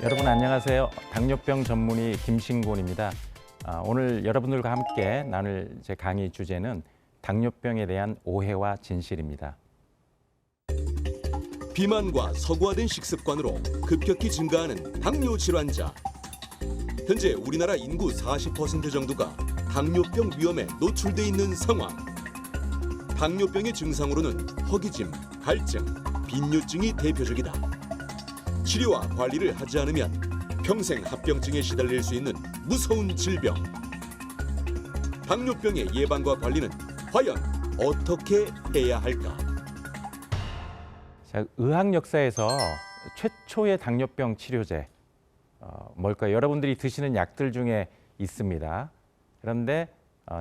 여러분 안녕하세요. 당뇨병 전문의 김신곤입니다. 오늘 여러분들과 함께 나눌 제 강의 주제는 당뇨병에 대한 오해와 진실입니다. 비만과 서구화된 식습관으로 급격히 증가하는 당뇨 질환자. 현재 우리나라 인구 40% 정도가 당뇨병 위험에 노출돼 있는 상황. 당뇨병의 증상으로는 허기짐, 갈증, 빈뇨증이 대표적이다. 치료와 관리를 하지 않으면 평생 합병증에 시달릴 수 있는 무서운 질병. 당뇨병의 예방과 관리는 과연 어떻게 해야 할까? 자, 의학 역사에서 최초의 당뇨병 치료제 뭘까요? 여러분들이 드시는 약들 중에 있습니다. 그런데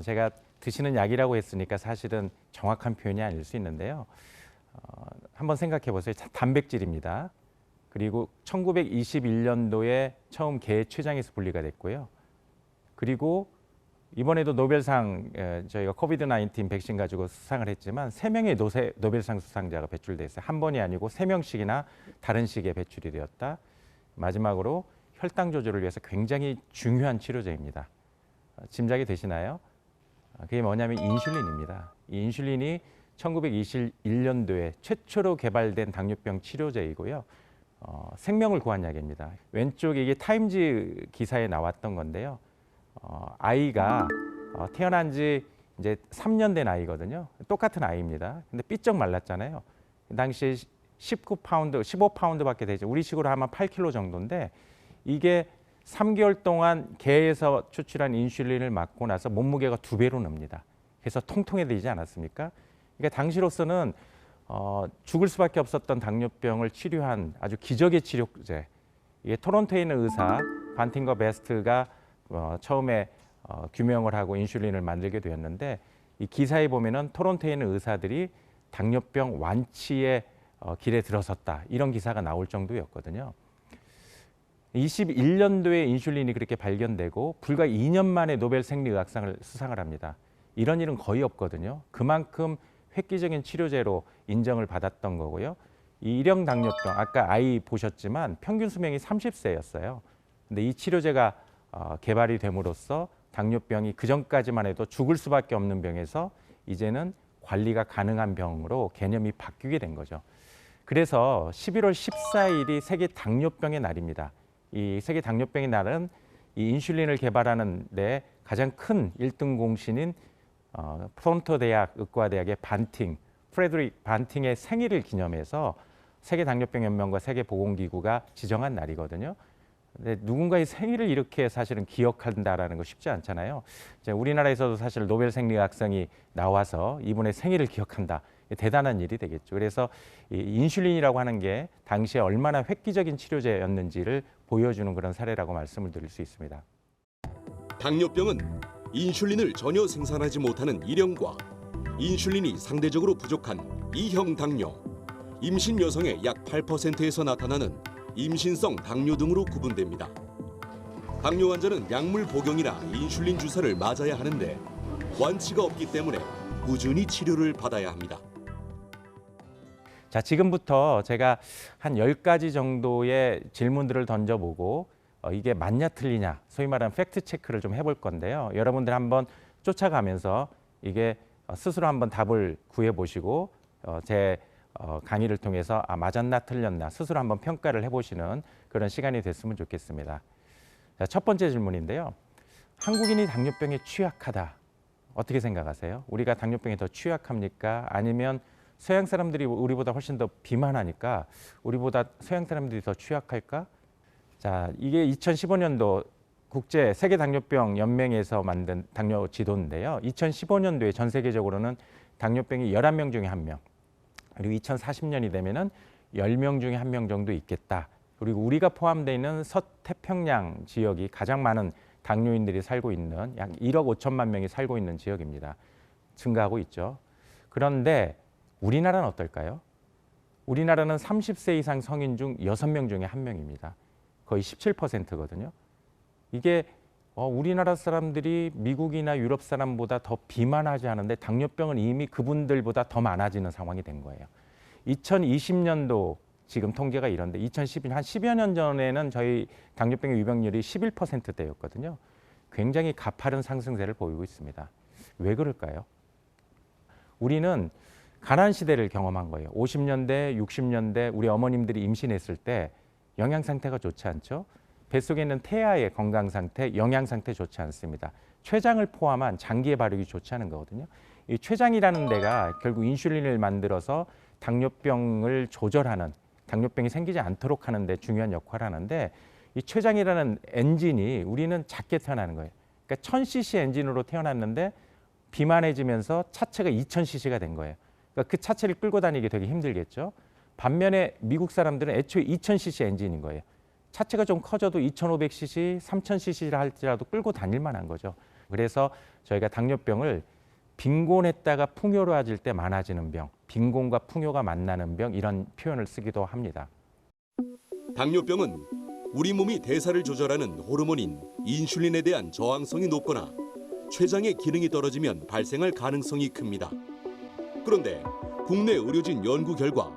제가 드시는 약이라고 했으니까 사실은 정확한 표현이 아닐 수 있는데요. 한번 생각해 보세요. 단백질입니다. 그리고 1921년도에 처음 개 췌장에서 분리가 됐고요. 그리고 이번에도 노벨상, 저희가 코비드-19 백신 가지고 수상을 했지만 3명의 노벨상 수상자가 배출돼 있어요. 한 번이 아니고 3명씩이나 다른 시기에 배출이 되었다. 마지막으로 혈당 조절을 위해서 굉장히 중요한 치료제입니다. 짐작이 되시나요? 그게 뭐냐면 인슐린입니다. 이 인슐린이 1921년도에 최초로 개발된 당뇨병 치료제이고요. 생명을 구한 약입니다. 왼쪽에 이게 타임즈 기사에 나왔던 건데요. 아이가 태어난 지 이제 3년 된 아이거든요. 똑같은 아이입니다. 근데 삐쩍 말랐잖아요. 당시에 19파운드, 15파운드밖에 되죠. 우리식으로 하면 8kg 정도인데 이게 3개월 동안 개에서 추출한 인슐린을 맞고 나서 몸무게가 2배로 늡니다. 그래서 통통해지지 않았습니까? 그러니까 당시로서는 죽을 수밖에 없었던 당뇨병을 치료한 아주 기적의 치료제. 이게 토론토에 있는 의사 반팅거 베스트가 처음에 규명을 하고 인슐린을 만들게 되었는데 이 기사에 보면은 토론토에 있는 의사들이 당뇨병 완치의 길에 들어섰다 이런 기사가 나올 정도였거든요. 21년도에 인슐린이 그렇게 발견되고 불과 2년 만에 노벨 생리의학상을 수상을 합니다. 이런 일은 거의 없거든요. 그만큼 획기적인 치료제로 인정을 받았던 거고요. 이 일형 당뇨병, 아까 아이 보셨지만 평균 수명이 30세였어요. 근데 이 치료제가 개발이 됨으로써 당뇨병이 그전까지만 해도 죽을 수밖에 없는 병에서 이제는 관리가 가능한 병으로 개념이 바뀌게 된 거죠. 그래서 11월 14일이 세계 당뇨병의 날입니다. 이 세계 당뇨병의 날은 이 인슐린을 개발하는 데 가장 큰 1등 공신인 토론토 대학 의과대학의 프레드릭 반팅의 생일을 기념해서 세계 당뇨병 연맹과 세계 보건기구가 지정한 날이거든요. 근데 누군가의 생일을 이렇게 사실은 기억한다라는 거 쉽지 않잖아요. 이제 우리나라에서도 사실 노벨 생리학상이 나와서 이분의 생일을 기억한다. 대단한 일이 되겠죠. 그래서 이 인슐린이라고 하는 게 당시에 얼마나 획기적인 치료제였는지를 보여주는 그런 사례라고 말씀을 드릴 수 있습니다. 당뇨병은 인슐린을 전혀 생산하지 못하는 일형과 인슐린이 상대적으로 부족한 이형 당뇨, 임신 여성의 약 8%에서 나타나는 임신성 당뇨 등으로 구분됩니다. 당뇨 환자는 약물 복용이나 인슐린 주사를 맞아야 하는데 완치가 없기 때문에 꾸준히 치료를 받아야 합니다. 자, 지금부터 제가 한 10가지 정도의 질문들을 던져보고 이게 맞냐 틀리냐, 소위 말하는 팩트 체크를 좀 해볼 건데요. 여러분들 한번 쫓아가면서 이게 스스로 한번 답을 구해보시고 제 강의를 통해서 맞았나 틀렸나 스스로 한번 평가를 해보시는 그런 시간이 됐으면 좋겠습니다. 자, 첫 번째 질문인데요. 한국인이 당뇨병에 취약하다. 어떻게 생각하세요? 우리가 당뇨병에 더 취약합니까? 아니면 서양 사람들이 우리보다 훨씬 더 비만하니까 우리보다 서양 사람들이 더 취약할까? 자, 이게 2015년도 국제 세계 당뇨병 연맹에서 만든 당뇨 지도인데요. 2015년도에 전 세계적으로는 당뇨병이 11명 중에 1명. 그리고 2040년이 되면은 10명 중에 1명 정도 있겠다. 그리고 우리가 포함되어 있는 서태평양 지역이 가장 많은 당뇨인들이 살고 있는 약 1억 5천만 명이 살고 있는 지역입니다. 증가하고 있죠. 그런데 우리나라는 어떨까요? 우리나라는 30세 이상 성인 중 6명 중에 1명입니다. 거의 17%거든요. 이게 우리나라 사람들이 미국이나 유럽 사람보다 더 비만하지 않은데 당뇨병은 이미 그분들보다 더 많아지는 상황이 된 거예요. 2020년도 지금 통계가 이런데 2012년 한 10여 년 전에는 저희 당뇨병의 유병률이 11%대였거든요. 굉장히 가파른 상승세를 보이고 있습니다. 왜 그럴까요? 우리는 가난 시대를 경험한 거예요. 50년대, 60년대 우리 어머님들이 임신했을 때 영양 상태가 좋지 않죠. 뱃속에 있는 태아의 건강 상태, 영양 상태 좋지 않습니다. 췌장을 포함한 장기의 발육이 좋지 않은 거거든요. 이 췌장이라는 데가 결국 인슐린을 만들어서 당뇨병을 조절하는, 당뇨병이 생기지 않도록 하는 데 중요한 역할을 하는데, 이 췌장이라는 엔진이 우리는 작게 태어나는 거예요. 그러니까 1000cc 엔진으로 태어났는데 비만해지면서 차체가 2000cc가 된 거예요. 그러니까 그 차체를 끌고 다니기 되게 힘들겠죠. 반면에 미국 사람들은 애초에 2000cc 엔진인 거예요. 차체가 좀 커져도 2500cc, 3000cc라 할지라도 끌고 다닐 만한 거죠. 그래서 저희가 당뇨병을 빈곤했다가 풍요로워질 때 많아지는 병, 빈곤과 풍요가 만나는 병, 이런 표현을 쓰기도 합니다. 당뇨병은 우리 몸이 대사를 조절하는 호르몬인 인슐린에 대한 저항성이 높거나 췌장의 기능이 떨어지면 발생할 가능성이 큽니다. 그런데 국내 의료진 연구 결과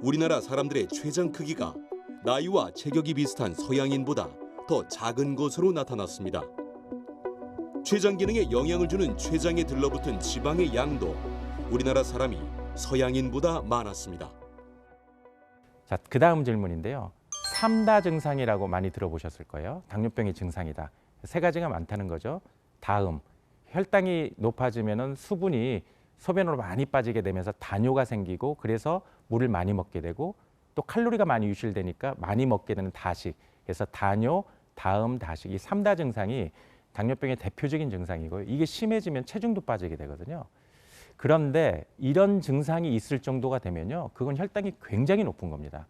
우리나라 사람들의 췌장 크기가 나이와 체격이 비슷한 서양인보다 더 작은 것으로 나타났습니다. 췌장 기능에 영향을 주는 췌장에 들러붙은 지방의 양도 우리나라 사람이 서양인보다 많았습니다. 자, 그 다음 질문인데요. 3다 증상이라고 많이 들어보셨을 거예요. 당뇨병의 증상이다. 세 가지가 많다는 거죠. 다음, 혈당이 높아지면 수분이 소변으로 많이 빠지게 되면서 다뇨가 생기고, 그래서 물을 많이 먹게 되고, 또 칼로리가 많이 유실되니까 많이 먹게 되는 다식. 그래서 다뇨, 다음, 다식. 이 3다 증상이 당뇨병의 대표적인 증상이고요. 이게 심해지면 체중도 빠지게 되거든요. 그런데 이런 증상이 있을 정도가 되면요, 그건 혈당이 굉장히 높은 겁니다.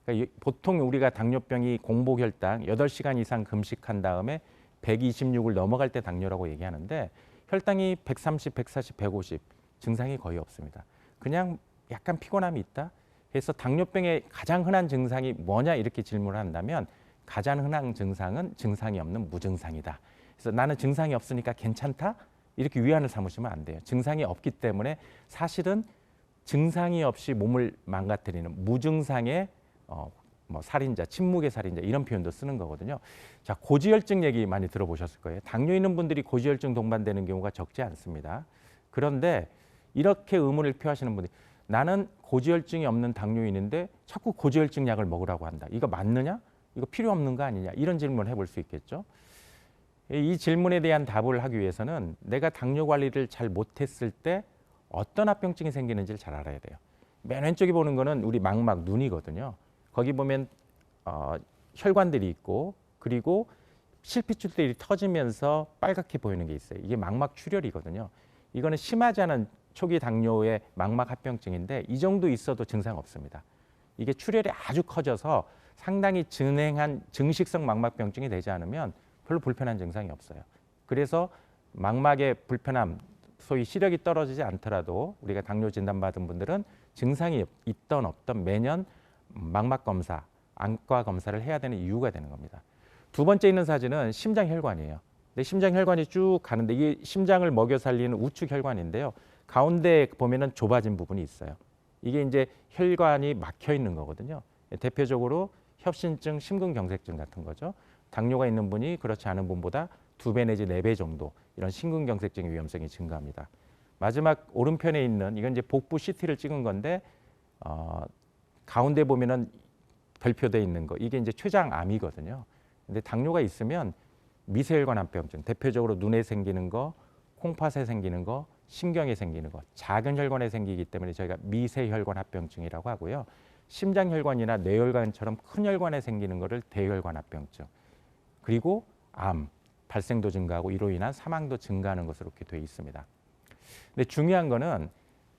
그러니까 보통 우리가 당뇨병이 공복 혈당 8시간 이상 금식한 다음에 126을 넘어갈 때 당뇨라고 얘기하는데, 혈당이 130, 140, 150 증상이 거의 없습니다. 그냥 약간 피곤함이 있다. 그래서 당뇨병의 가장 흔한 증상이 뭐냐 이렇게 질문을 한다면, 가장 흔한 증상은 증상이 없는 무증상이다. 그래서 나는 증상이 없으니까 괜찮다? 이렇게 위안을 삼으시면 안 돼요. 증상이 없기 때문에 사실은 증상이 없이 몸을 망가뜨리는 무증상의 살인자, 침묵의 살인자, 이런 표현도 쓰는 거거든요. 자, 고지혈증 얘기 많이 들어보셨을 거예요. 당뇨 있는 분들이 고지혈증 동반되는 경우가 적지 않습니다. 그런데 이렇게 의문을 표하시는 분들이, 나는 고지혈증이 없는 당뇨인인데 자꾸 고지혈증 약을 먹으라고 한다. 이거 맞느냐? 이거 필요 없는 거 아니냐? 이런 질문을 해볼 수 있겠죠. 이 질문에 대한 답을 하기 위해서는 내가 당뇨 관리를 잘 못했을 때 어떤 합병증이 생기는지를 잘 알아야 돼요. 맨 왼쪽에 보는 거는 우리 망막, 눈이거든요. 거기 보면 혈관들이 있고, 그리고 실핏줄들이 터지면서 빨갛게 보이는 게 있어요. 이게 망막 출혈이거든요. 이거는 심하지 않은 초기 당뇨의 망막 합병증인데 이 정도 있어도 증상 없습니다. 이게 출혈이 아주 커져서 상당히 진행한 증식성 망막병증이 되지 않으면 별로 불편한 증상이 없어요. 그래서 망막의 불편함, 소위 시력이 떨어지지 않더라도 우리가 당뇨 진단받은 분들은 증상이 있던 없던 매년 망막 검사, 안과 검사를 해야 되는 이유가 되는 겁니다. 두 번째 있는 사진은 심장혈관이에요. 근데 심장혈관이 쭉 가는데 이게 심장을 먹여 살리는 우측 혈관인데요. 가운데 보면은 좁아진 부분이 있어요. 이게 이제 혈관이 막혀 있는 거거든요. 대표적으로 협신증, 심근경색증 같은 거죠. 당뇨가 있는 분이 그렇지 않은 분보다 2배 내지 4배 정도 이런 심근경색증의 위험성이 증가합니다. 마지막 오른편에 있는 이건 이제 복부 CT를 찍은 건데 가운데 보면은 별표돼 있는 거, 이게 이제 췌장암이거든요. 근데 당뇨가 있으면 미세혈관 합병증, 대표적으로 눈에 생기는 거, 콩팥에 생기는 거, 신경에 생기는 거, 작은 혈관에 생기기 때문에 저희가 미세혈관 합병증이라고 하고요. 심장혈관이나 뇌혈관처럼 큰 혈관에 생기는 거를 대혈관 합병증. 그리고 암, 발생도 증가하고 이로 인한 사망도 증가하는 것으로 이렇게 되어 있습니다. 근데 중요한 거는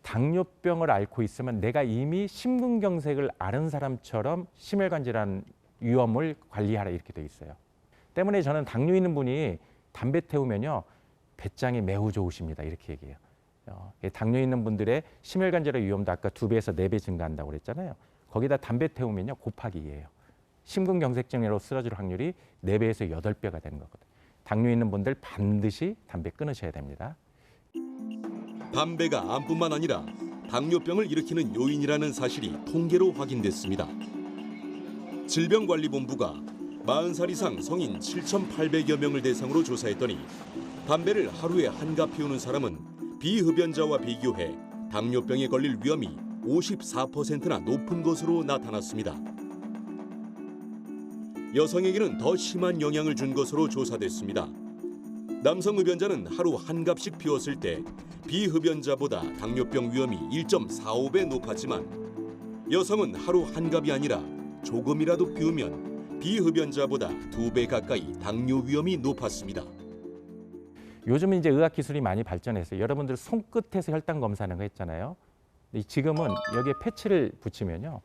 당뇨병을 앓고 있으면 내가 이미 심근경색을 앓은 사람처럼 심혈관 질환 위험을 관리하라 이렇게 되어 있어요. 때문에 저는 당뇨 있는 분이 담배 태우면요, 배짱이 매우 좋으십니다 이렇게 얘기해요. 당뇨 있는 분들의 심혈관 질환 위험도 아까 2배에서 4배 증가한다고 그랬잖아요. 거기다 담배 태우면요 곱하기 2예요. 심근경색증으로 쓰러질 확률이 4배에서 8배가 되는 거거든요. 당뇨 있는 분들 반드시 담배 끊으셔야 됩니다. 담배가 암뿐만 아니라 당뇨병을 일으키는 요인이라는 사실이 통계로 확인됐습니다. 질병관리본부가 40살 이상 성인 7,800여 명을 대상으로 조사했더니 담배를 하루에 한 갑 피우는 사람은 비흡연자와 비교해 당뇨병에 걸릴 위험이 54%나 높은 것으로 나타났습니다. 여성에게는 더 심한 영향을 준 것으로 조사됐습니다. 남성 흡연자는 하루 한 갑씩 피웠을 때 비흡연자보다 당뇨병 위험이 1.45배 높았지만 여성은 하루 한 갑이 아니라 조금이라도 피우면 비흡연자보다 2배 가까이 당뇨 위험이 높았습니다. 요즘은 이제 의학 기술이 많이 발전해서 여러분들 손끝에서 혈당 검사하는 거 했잖아요. 근데 지금은 여기에 패치를 붙이면요.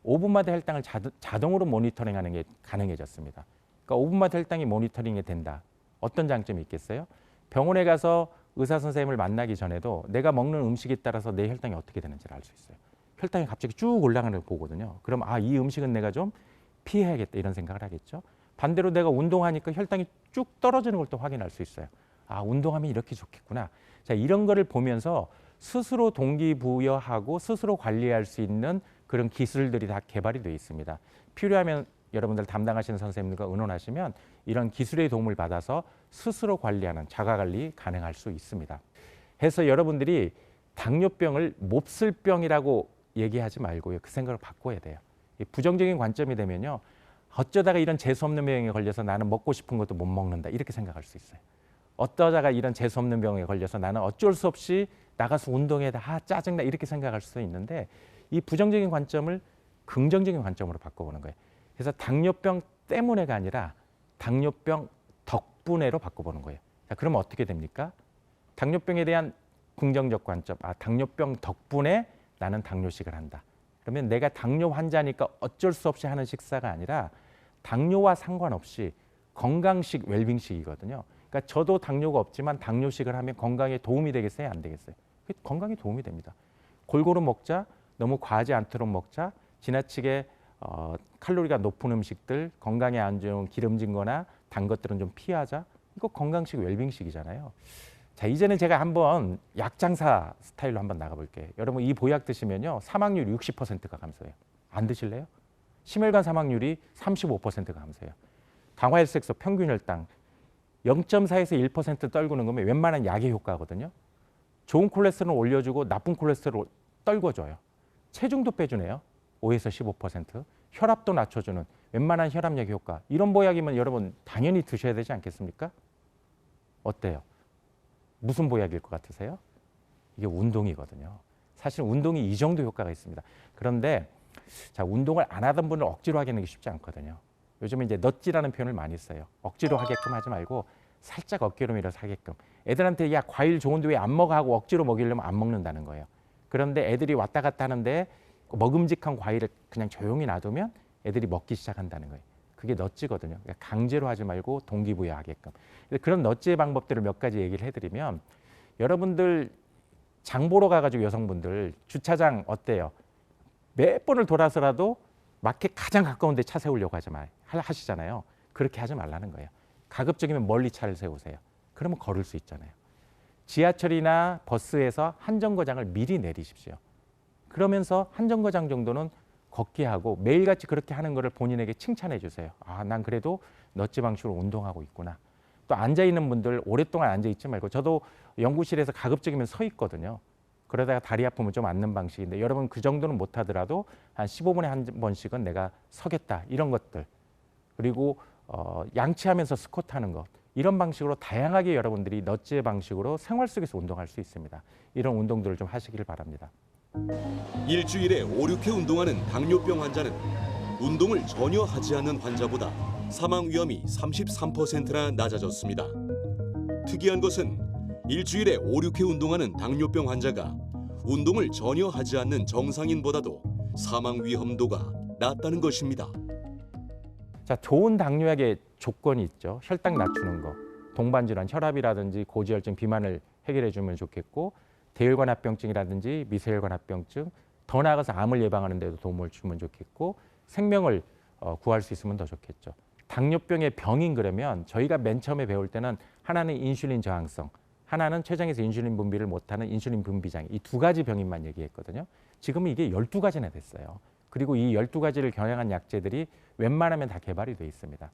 5분마다 혈당을 자동으로 모니터링하는 게 가능해졌습니다. 그러니까 5분마다 혈당이 모니터링이 된다. 어떤 장점이 있겠어요? 병원에 가서 의사 선생님을 만나기 전에도 내가 먹는 음식에 따라서 내 혈당이 어떻게 되는지를 알 수 있어요. 혈당이 갑자기 쭉 올라가는 걸 보거든요. 그럼 이 음식은 내가 좀 피해야겠다 이런 생각을 하겠죠. 반대로 내가 운동하니까 혈당이 쭉 떨어지는 걸 또 확인할 수 있어요. 운동하면 이렇게 좋겠구나. 자, 이런 거를 보면서 스스로 동기부여하고 스스로 관리할 수 있는 그런 기술들이 다 개발이 되어 있습니다. 필요하면 여러분들 담당하시는 선생님들과 의논하시면 이런 기술의 도움을 받아서 스스로 관리하는 자가관리 가능할 수 있습니다. 해서 여러분들이 당뇨병을 몹쓸병이라고 얘기하지 말고요. 그 생각을 바꿔야 돼요. 부정적인 관점이 되면요. 어쩌다가 이런 재수없는 병에 걸려서 나는 먹고 싶은 것도 못 먹는다. 이렇게 생각할 수 있어요. 어쩌다가 이런 재수없는 병에 걸려서 나는 어쩔 수 없이 나가서 운동해다 짜증나 이렇게 생각할 수도 있는데 이 부정적인 관점을 긍정적인 관점으로 바꿔보는 거예요. 그래서 당뇨병 때문에가 아니라 당뇨병 덕분에로 바꿔보는 거예요. 자, 그러면 어떻게 됩니까? 당뇨병에 대한 긍정적 관점, 당뇨병 덕분에 나는 당뇨식을 한다. 그러면 내가 당뇨 환자니까 어쩔 수 없이 하는 식사가 아니라 당뇨와 상관없이 건강식, 웰빙식이거든요. 그러니까 저도 당뇨가 없지만 당뇨식을 하면 건강에 도움이 되겠어요? 안 되겠어요? 건강에 도움이 됩니다. 골고루 먹자, 너무 과하지 않도록 먹자, 지나치게 칼로리가 높은 음식들, 건강에 안 좋은 기름진 거나 단 것들은 좀 피하자. 이거 건강식, 웰빙식이잖아요. 자, 이제는 제가 한번 약장사 스타일로 한번 나가볼게요. 여러분 이 보약 드시면요. 사망률 60%가 감소해요. 안 드실래요? 심혈관 사망률이 35%가 감소해요. 강화혈색소, 평균 혈당 0.4에서 1% 떨구는 거면 웬만한 약의 효과거든요. 좋은 콜레스테롤 올려주고 나쁜 콜레스테롤 떨궈줘요. 체중도 빼주네요. 5에서 15%. 혈압도 낮춰주는 웬만한 혈압약 효과. 이런 보약이면 여러분 당연히 드셔야 되지 않겠습니까? 어때요? 무슨 보약일 것 같으세요? 이게 운동이거든요. 사실 운동이 이 정도 효과가 있습니다. 그런데 자, 운동을 안 하던 분을 억지로 하게 하는 게 쉽지 않거든요. 요즘은 이제 넛지라는 표현을 많이 써요. 억지로 하게끔 하지 말고 살짝 어깨로 밀어서 하게끔. 애들한테 야 과일 좋은데 왜 안 먹어 하고 억지로 먹이려면 안 먹는다는 거예요. 그런데 애들이 왔다 갔다 하는데 먹음직한 과일을 그냥 조용히 놔두면 애들이 먹기 시작한다는 거예요. 그게 넛지거든요. 그러니까 강제로 하지 말고 동기부여하게끔. 그런 넛지의 방법들을 몇 가지 얘기를 해드리면 여러분들 장 보러 가가지고 여성분들 주차장 어때요? 몇 번을 돌아서라도 마켓 가장 가까운 데 차 세우려고 하시잖아요. 그렇게 하지 말라는 거예요. 가급적이면 멀리 차를 세우세요. 그러면 걸을 수 있잖아요. 지하철이나 버스에서 한 정거장을 미리 내리십시오. 그러면서 한 정거장 정도는 걷게 하고 매일같이 그렇게 하는 거를 본인에게 칭찬해 주세요. 난 그래도 넛지 방식으로 운동하고 있구나. 또 앉아있는 분들 오랫동안 앉아있지 말고 저도 연구실에서 가급적이면 서 있거든요. 그러다가 다리 아프면 좀 앉는 방식인데 여러분 그 정도는 못하더라도 한 15분에 한 번씩은 내가 서겠다 이런 것들 그리고 양치하면서 스쿼트 하는 것 이런 방식으로 다양하게 여러분들이 넛지의 방식으로 생활 속에서 운동할 수 있습니다. 이런 운동들을 좀 하시길 바랍니다. 일주일에 5, 6회 운동하는 당뇨병 환자는 운동을 전혀 하지 않는 환자보다 사망 위험이 33%나 낮아졌습니다. 특이한 것은 일주일에 5, 6회 운동하는 당뇨병 환자가 운동을 전혀 하지 않는 정상인보다도 사망 위험도가 낮다는 것입니다. 자, 좋은 당뇨약의 조건이 있죠. 혈당 낮추는 거, 동반질환, 혈압이라든지 고지혈증, 비만을 해결해 주면 좋겠고 대혈관 합병증이라든지 미세혈관 합병증, 더 나아가서 암을 예방하는 데도 도움을 주면 좋겠고 생명을 구할 수 있으면 더 좋겠죠. 당뇨병의 병인 그러면 저희가 맨 처음에 배울 때는 하나는 인슐린 저항성, 하나는 췌장에서 인슐린 분비를 못하는 인슐린 분비장애 이 두 가지 병인만 얘기했거든요. 지금은 이게 12가지나 됐어요. 그리고 이 12가지를 겨냥한 약제들이 웬만하면 다 개발이 돼 있습니다.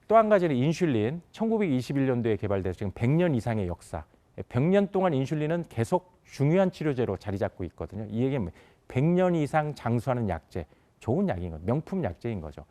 또 한 가지는 인슐린, 1921년도에 개발돼서 지금 100년 이상의 역사. 100년 동안 인슐린은 계속 중요한 치료제로 자리 잡고 있거든요. 이 얘기는 100년 이상 장수하는 약제, 좋은 약인 거죠. 명품 약제인 거죠.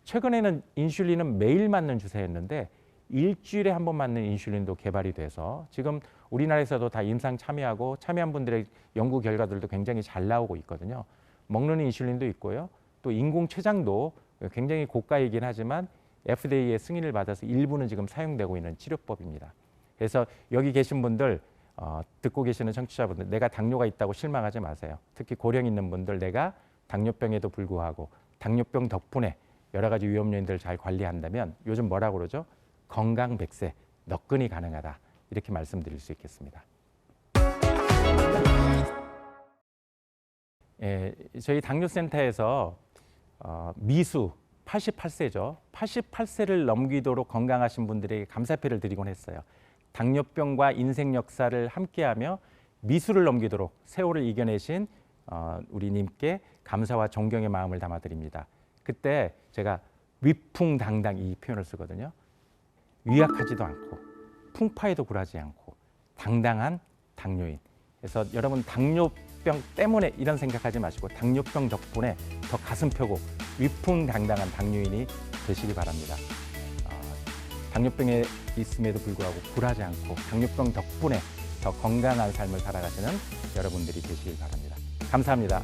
최근에는 인슐린은 매일 맞는 주사였는데 일주일에 한 번 맞는 인슐린도 개발이 돼서 지금 우리나라에서도 다 임상 참여하고 참여한 분들의 연구 결과들도 굉장히 잘 나오고 있거든요. 먹는 인슐린도 있고요. 또 인공 췌장도 굉장히 고가이긴 하지만 FDA의 승인을 받아서 일부는 지금 사용되고 있는 치료법입니다. 그래서 여기 계신 분들, 듣고 계시는 청취자분들, 내가 당뇨가 있다고 실망하지 마세요. 특히 고령 있는 분들, 내가 당뇨병에도 불구하고 당뇨병 덕분에 여러 가지 위험 요인들을 잘 관리한다면 요즘 뭐라고 그러죠? 건강 100세, 너끈히 가능하다. 이렇게 말씀드릴 수 있겠습니다. 예, 저희 당뇨센터에서 미수 88세죠. 88세를 넘기도록 건강하신 분들에게 감사패를 드리곤 했어요. 당뇨병과 인생 역사를 함께하며 미수를 넘기도록 세월을 이겨내신 우리님께 감사와 존경의 마음을 담아드립니다. 그때 제가 위풍당당 이 표현을 쓰거든요. 위약하지도 않고 풍파에도 굴하지 않고 당당한 당뇨인. 그래서 여러분 당뇨병 때문에 이런 생각하지 마시고 당뇨병 덕분에 더 가슴 펴고 위풍당당한 당뇨인이 되시기 바랍니다. 당뇨병에 있음에도 불구하고 굴하지 않고 당뇨병 덕분에 더 건강한 삶을 살아가시는 여러분들이 되시길 바랍니다. 감사합니다.